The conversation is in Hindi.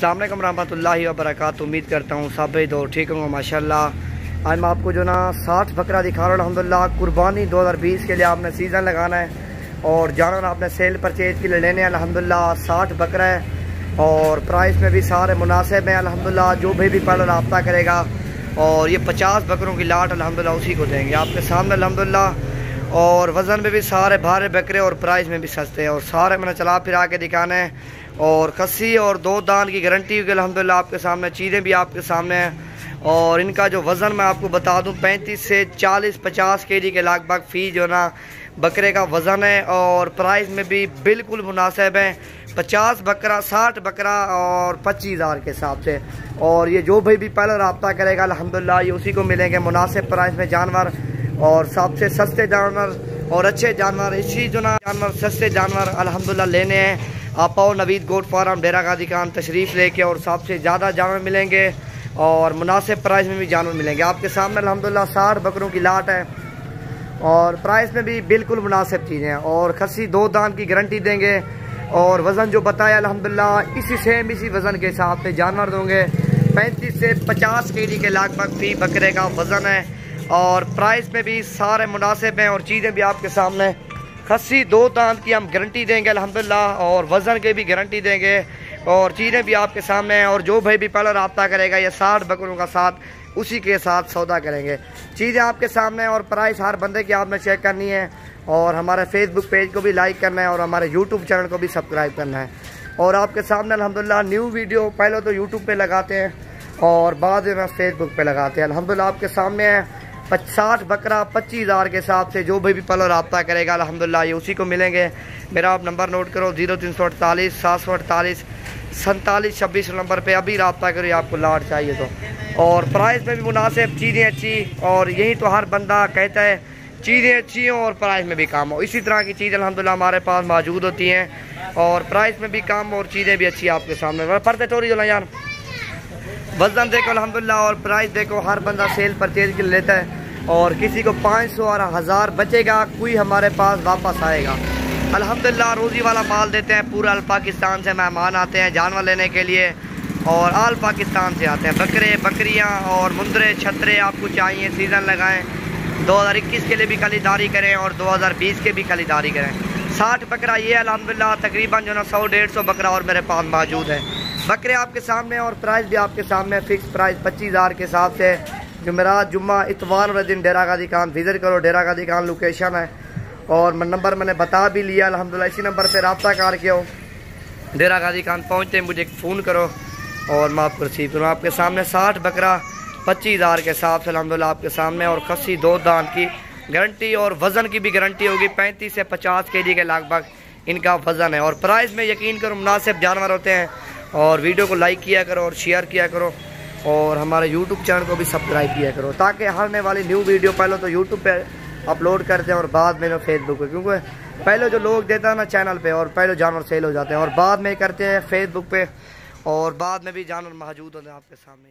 अस्सलाम वालेकुम रहमतुल्लाहि व बरकातुहू। उम्मीद करता हूँ सब भाई दो ठीक होंगे माशाल्लाह। आज मैं आपको जो ना 60 बकरा दिखा रहा हूँ अल्हम्दुलिल्लाह। कुर्बानी 2020 के लिए आपने सीज़न लगाना है और जानवर आपने सेल परचेज के लिए लेने हैं अल्हम्दुलिल्लाह। 60 बकरा है और प्राइस में भी सारे मुनासिब हैं अल्हम्दुलिल्लाह। जो भी पहले रब्ता करेगा और ये 50 बकरों की लाट अल्हम्दुलिल्लाह उसी को देंगे आपके सामने अल्हम्दुलिल्लाह। और वज़न में भी सारे भारे बकरे और प्राइस में भी सस्ते हैं और सारे मैंने चला फिरा के दिखाने हैं। और खस्सी और 2 दान की गारंटी होगी अल्हम्दुलिल्लाह आपके सामने। चीज़ें भी आपके सामने हैं और इनका जो वज़न मैं आपको बता दूं 35 से 40-50 kg के लगभग फी जो ना बकरे का वज़न है। और प्राइस में भी बिल्कुल मुनासिब है। 50 बकरा 60 बकरा और 25,000 के हिसाब से। और ये जो भी पहले रब्ता करेगा अल्हम्दुलिल्लाह ये उसी को मिलेंगे मुनासिब प्राइस में जानवर और सबसे सस्ते जानवर और अच्छे जानवर। इसी जो ना जानवर सस्ते जानवर अल्हम्दुलिल्लाह लेने हैं आप आओ नवीद गोट फार्म डेरा गाजी खान तशरीफ़ लेके और सबसे ज़्यादा जानवर मिलेंगे और मुनासिब प्राइस में भी जानवर मिलेंगे आपके सामने अल्हम्दुलिल्लाह। 60 बकरों की लाट है और प्राइस में भी बिल्कुल मुनासिब चीज़ें हैं और खस्सी 2 दान की गारंटी देंगे और वज़न जो बताया अल्हम्दुलिल्लाह इसी वज़न के हिसाब से जानवर दोगे। 35 से 50 kg के लगभग फी बकरे का वज़न है और प्राइस में भी सारे मुनासिब हैं और चीज़ें भी आपके सामने। खस्सी 2 दांत की हम गारंटी देंगे अल्हम्दुलिल्लाह और वज़न के भी गारंटी देंगे और चीज़ें भी आपके सामने हैं। और जो भाई भी पहले रब्ता करेगा ये 60 बकरों का साथ उसी के साथ सौदा करेंगे। चीज़ें आपके सामने और प्राइस हर बंदे की आपने चेक करनी है और हमारे फेसबुक पेज को भी लाइक करना है और हमारे यूट्यूब चैनल को भी सब्सक्राइब करना है। और आपके सामने अल्हम्दुलिल्लाह न्यू वीडियो पहले तो यूट्यूब पे लगाते हैं और बाद में फेसबुक पे लगाते हैं अल्हम्दुलिल्लाह। आपके सामने है 60 बकरा 25,000 के हिसाब से जो भी पहले रब्ता करेगा अल्हम्दुलिल्लाह ये उसी को मिलेंगे। मेरा आप नंबर नोट करो 0348 748 47 26 नंबर पे अभी रब्ता करिए आपको लाट चाहिए तो। और प्राइस में भी मुनासिब चीज़ें अच्छी और यही तो हर बंदा कहता है चीज़ें अच्छी हों और प्राइस में भी कम हो। इसी तरह की चीज़ अल्हम्दुलिल्लाह हमारे पास मौजूद होती हैं और प्राइस में भी कम और चीज़ें भी अच्छी आपके सामने। पढ़ते चोरी जो यार वज़न देखो अल्हम्दुलिल्लाह और प्राइस देखो। हर बंदा सेल परचेज के लिए लेता है और किसी को 500 और 1000 बचेगा कोई हमारे पास वापस आएगा अल्हम्दुलिल्लाह। रोज़ी वाला माल देते हैं। पूरा अल पाकिस्तान से मेहमान आते हैं जानवर लेने के लिए और आल पाकिस्तान से आते हैं। बकरे बकरियां और मुंदरे छतरे आपको चाहिए सीज़न लगाएं। 2021 के लिए भी खरीदारी करें और 2020 के भी खरीदारी करें। 60 बकरा ये अल्हम्दुलिल्लाह तकरीबन जो ना 100-150 बकरा और मेरे पास मौजूद है। बकरे आपके सामने और प्राइस भी आपके सामने। फिक्स प्राइस 25,000 के हिसाब से। जुमेरात जुम्मा इतवार वाले दिन डेरा गाजी खान विज़िट करो। डेरा गाजी खान लोकेशन है और नंबर मैंने बता भी लिया अल्हम्दुलिल्लाह। इसी नंबर पे रब्ता करके हो डेरा गाजी खान पहुँचते मुझे फ़ोन करो और मैं आपको रिसीव करूँ। आपके सामने 60 बकरा 25,000 के हिसाब से अल्हम्दुलिल्लाह आपके सामने। और खस्सी 2 दांत की गारंटी और वज़न की भी गारंटी होगी। 35 से 50 kg के लगभग इनका वज़न है और प्राइस में यकीन करो मुनासिब जानवर होते हैं। और वीडियो को लाइक किया करो और शेयर किया करो और हमारे यूट्यूब चैनल को भी सब्सक्राइब किया करो ताकि आने वाली न्यू वीडियो पहले तो यूट्यूब पे अपलोड करते हैं और बाद में फेसबुक पे। क्योंकि पहले जो लोग देता है ना चैनल पे और पहले जानवर सेल हो जाते हैं और बाद में करते हैं फेसबुक पे और बाद में भी जानवर मौजूद होते हैं आपके सामने।